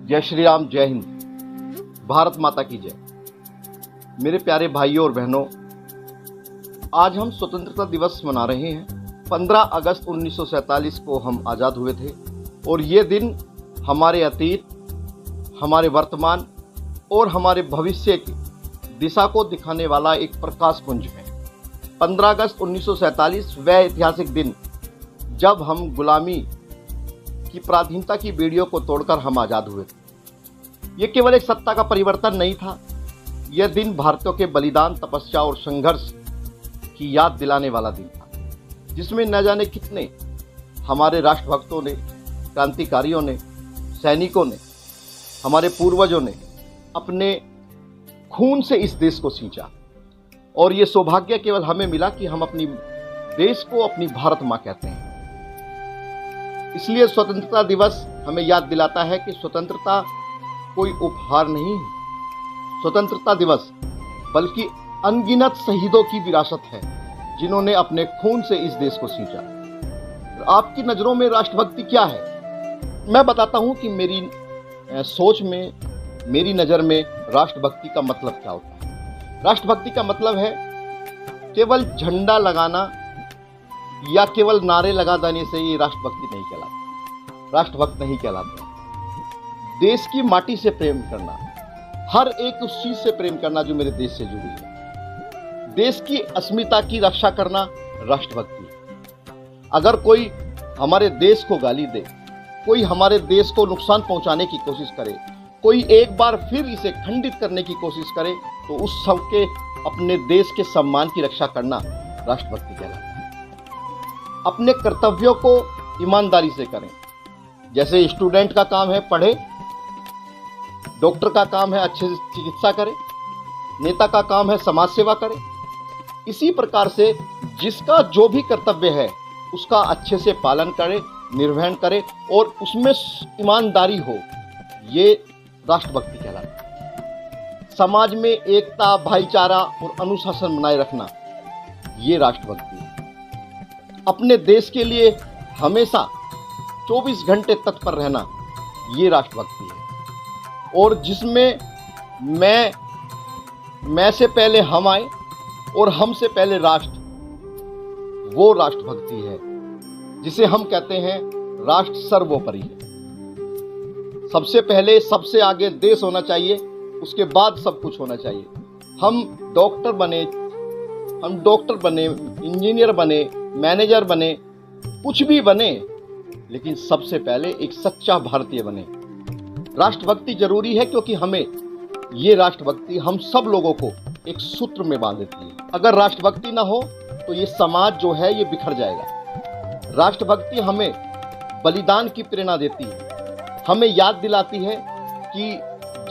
जय श्री राम, जय हिंद, भारत माता की जय। मेरे प्यारे भाइयों और बहनों, आज हम स्वतंत्रता दिवस मना रहे हैं। 15 अगस्त 1947 को हम आज़ाद हुए थे और ये दिन हमारे अतीत, हमारे वर्तमान और हमारे भविष्य की दिशा को दिखाने वाला एक प्रकाश पुंज है। 15 अगस्त 1947 वह ऐतिहासिक दिन जब हम गुलामी की पराधीनता की बेड़ियों को तोड़कर हम आज़ाद हुए थे। ये केवल एक सत्ता का परिवर्तन नहीं था, यह दिन भारतीयों के बलिदान, तपस्या और संघर्ष की याद दिलाने वाला दिन था, जिसमें न जाने कितने हमारे राष्ट्रभक्तों ने, क्रांतिकारियों ने, सैनिकों ने, हमारे पूर्वजों ने अपने खून से इस देश को सींचा। और ये सौभाग्य केवल हमें मिला कि हम अपनी देश को अपनी भारत माँ कहते हैं। इसलिए स्वतंत्रता दिवस हमें याद दिलाता है कि स्वतंत्रता कोई उपहार नहीं है। स्वतंत्रता दिवस बल्कि अनगिनत शहीदों की विरासत है, जिन्होंने अपने खून से इस देश को सींचा। आपकी नज़रों में राष्ट्रभक्ति क्या है? मैं बताता हूं कि मेरी सोच में, मेरी नज़र में राष्ट्रभक्ति का मतलब क्या होता है। राष्ट्रभक्ति का मतलब है केवल झंडा लगाना या केवल नारे लगा देने से ये राष्ट्रभक्ति नहीं कहलाती, राष्ट्रभक्त नहीं कहलाते। देश की माटी से प्रेम करना, हर एक उस चीज से प्रेम करना जो मेरे देश से जुड़ी है, देश की अस्मिता की रक्षा करना राष्ट्रभक्ति है। अगर कोई हमारे देश को गाली दे, कोई हमारे देश को नुकसान पहुंचाने की कोशिश करे, कोई एक बार फिर इसे खंडित करने की कोशिश करे, तो उस सबके अपने देश के सम्मान की रक्षा करना राष्ट्रभक्ति कहलाता है। अपने कर्तव्यों को ईमानदारी से करें। जैसे स्टूडेंट का काम है पढ़े, डॉक्टर का काम है अच्छे से चिकित्सा करे, नेता का काम है समाज सेवा करे। इसी प्रकार से जिसका जो भी कर्तव्य है उसका अच्छे से पालन करे, निर्वहन करे और उसमें ईमानदारी हो, ये राष्ट्रभक्ति कहलाती है। समाज में एकता, भाईचारा और अनुशासन बनाए रखना, ये राष्ट्रभक्ति है। अपने देश के लिए हमेशा 24 घंटे तत्पर रहना, ये राष्ट्रभक्ति है। और जिसमें मैं से पहले हम आए और हम से पहले राष्ट्र, वो राष्ट्रभक्ति है जिसे हम कहते हैं राष्ट्र सर्वोपरि है। सबसे पहले, सबसे आगे देश होना चाहिए, उसके बाद सब कुछ होना चाहिए। हम डॉक्टर बने, इंजीनियर बने, मैनेजर बने, कुछ भी बने, लेकिन सबसे पहले एक सच्चा भारतीय बने। राष्ट्रभक्ति जरूरी है क्योंकि हमें ये राष्ट्रभक्ति हम सब लोगों को एक सूत्र में बांध देती है। अगर राष्ट्रभक्ति ना हो तो ये समाज जो है ये बिखर जाएगा। राष्ट्रभक्ति हमें बलिदान की प्रेरणा देती है, हमें याद दिलाती है कि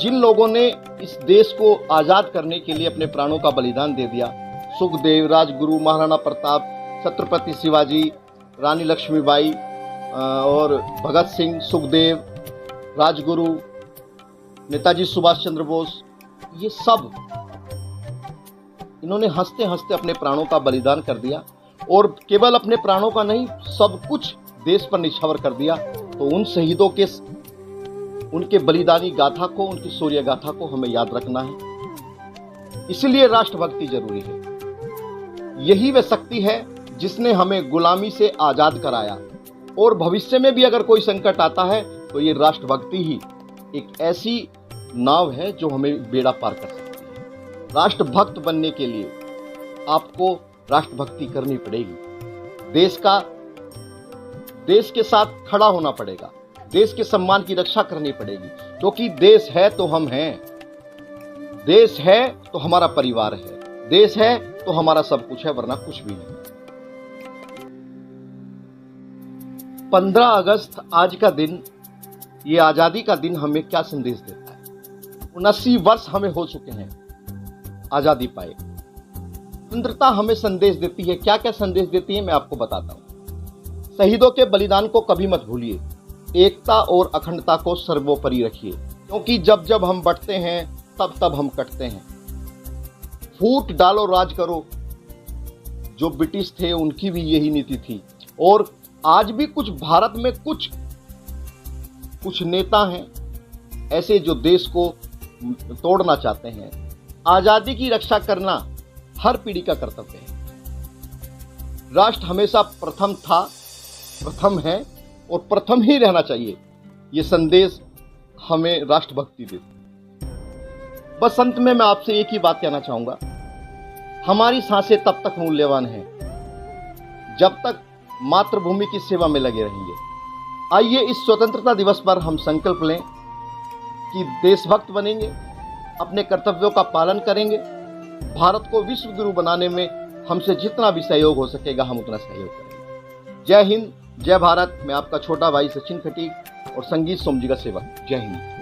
जिन लोगों ने इस देश को आज़ाद करने के लिए अपने प्राणों का बलिदान दे दिया, सुखदेव, राजगुरु, महाराणा प्रताप, छत्रपति शिवाजी, रानी लक्ष्मीबाई और भगत सिंह, सुखदेव, राजगुरु, नेताजी सुभाष चंद्र बोस, ये सब इन्होंने हंसते हंसते अपने प्राणों का बलिदान कर दिया और केवल अपने प्राणों का नहीं, सब कुछ देश पर निछावर कर दिया। तो उन शहीदों के, उनके बलिदानी गाथा को, उनकी शौर्य गाथा को हमें याद रखना है। इसलिए राष्ट्रभक्ति जरूरी है। यही वह शक्ति है जिसने हमें गुलामी से आज़ाद कराया और भविष्य में भी अगर कोई संकट आता है तो ये राष्ट्रभक्ति ही एक ऐसी नाव है जो हमें बेड़ा पार कर सकती है। राष्ट्रभक्त बनने के लिए आपको राष्ट्रभक्ति करनी पड़ेगी। देश के साथ खड़ा होना पड़ेगा, देश के सम्मान की रक्षा करनी पड़ेगी, क्योंकि देश है तो हम हैं, देश है तो हमारा परिवार है, देश है तो हमारा सब कुछ है, वरना कुछ भी नहीं। 15 अगस्त आज का दिन, ये आज़ादी का दिन हमें क्या संदेश देता है? 79 वर्ष हमें हो चुके हैं आज़ादी पाए। स्वतंत्रता हमें संदेश देती है। क्या क्या संदेश देती है मैं आपको बताता हूँ। शहीदों के बलिदान को कभी मत भूलिए, एकता और अखंडता को सर्वोपरि रखिए, क्योंकि जब जब हम बढ़ते हैं तब तब हम कटते हैं। फूट डालो राज करो, जो ब्रिटिश थे उनकी भी यही नीति थी। और आज भी कुछ भारत में कुछ नेता हैं, ऐसे जो देश को तोड़ना चाहते हैं। आज़ादी की रक्षा करना हर पीढ़ी का कर्तव्य है। राष्ट्र हमेशा प्रथम था, प्रथम है और प्रथम ही रहना चाहिए। ये संदेश हमें राष्ट्रभक्ति देता। बस अंत में मैं आपसे एक ही बात कहना चाहूंगा, हमारी सांसें तब तक मूल्यवान हैं जब तक मातृभूमि की सेवा में लगे रहेंगे। आइए इस स्वतंत्रता दिवस पर हम संकल्प लें कि देशभक्त बनेंगे, अपने कर्तव्यों का पालन करेंगे, भारत को विश्व गुरु बनाने में हमसे जितना भी सहयोग हो सकेगा हम उतना सहयोग करेंगे। जय हिंद, जय भारत। मैं आपका छोटा भाई सचिन खटीक और संगीत सोमजी का सेवक। जय हिंद।